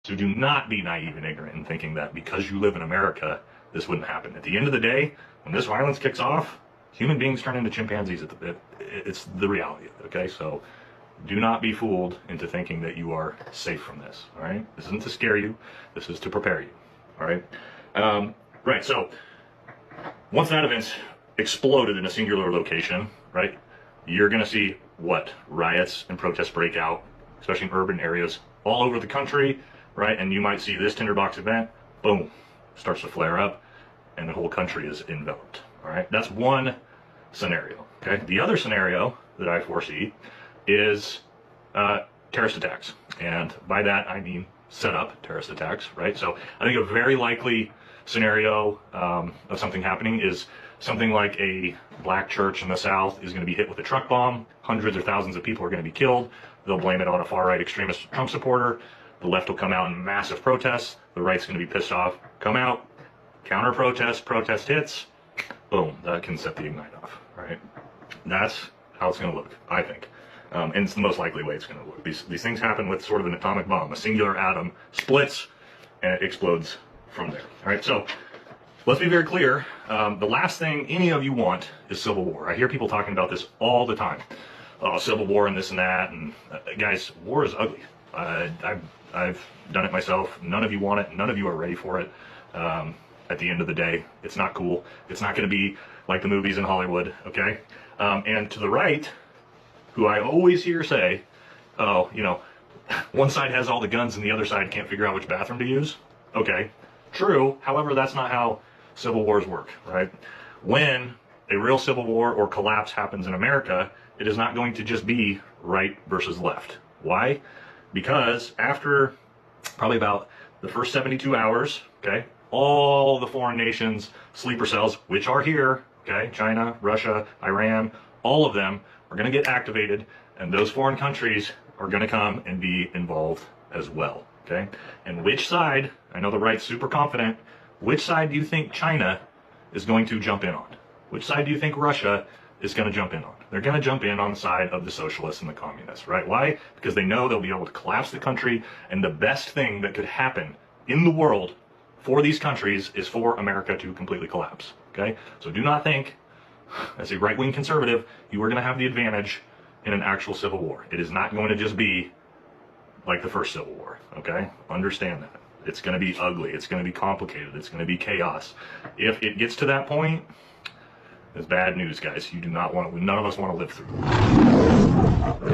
So do not be naive and ignorant in thinking that because you live in America, this wouldn't happen. At the end of the day, when this violence kicks off, human beings turn into chimpanzees. It's the reality of it, okay? So do not be fooled into thinking that you are safe from this, all right? This isn't to scare you. This is to prepare you, all right? Right, so once that event's exploded in a singular location, right, you're going to see what? Riots and protests break out, especially in urban areas all over the country, right? And you might see this tinderbox event, boom, starts to flare up, and the whole country is enveloped, all right? That's one scenario, okay? The other scenario that I foresee is terrorist attacks. And by that, I mean set up terrorist attacks, right? So I think a very likely scenario of something happening is something like a black church in the South is going to be hit with a truck bomb. Hundreds or thousands of people are going to be killed. They'll blame it on a far-right extremist Trump supporter. The left will come out in massive protests. The right's going to be pissed off. Come out, counter-protest, protest hits. Boom, that can set the ignite off, right? That's how it's going to look, I think. And it's the most likely way it's going to look. These things happen with sort of an atomic bomb. A singular atom splits and it explodes from there. All right, so let's be very clear. The last thing any of you want is civil war. I hear people talking about this all the time. Oh, civil war and this and that. And guys, war is ugly. I've done it myself. None of you want it. None of you are ready for it. At the end of the day, it's not cool. It's not going to be like the movies in Hollywood, okay? And to the right, who I always hear say, oh, you know, one side has all the guns and the other side can't figure out which bathroom to use. Okay, true. However, that's not how civil wars work, right? When a real civil war or collapse happens in America, it is not going to just be right versus left. Why? Because after probably about the first 72 hours, okay, all the foreign nations, sleeper cells, which are here, okay, China, Russia, Iran, all of them are going to get activated, and those foreign countries are going to come and be involved as well, okay? And which side, I know the right's super confident, which side do you think China is going to jump in on? Which side do you think Russia is going to jump in on? They're going to jump in on the side of the socialists and the communists, right? Why? Because they know they'll be able to collapse the country, and the best thing that could happen in the world for these countries is for America to completely collapse, okay? So do not think, as a right-wing conservative, you are going to have the advantage in an actual civil war. It is not going to just be like the first Civil War, okay? Understand that. It's going to be ugly. It's going to be complicated. It's going to be chaos. If it gets to that point, it's bad news, guys. You do not want to, none of us want to live through it.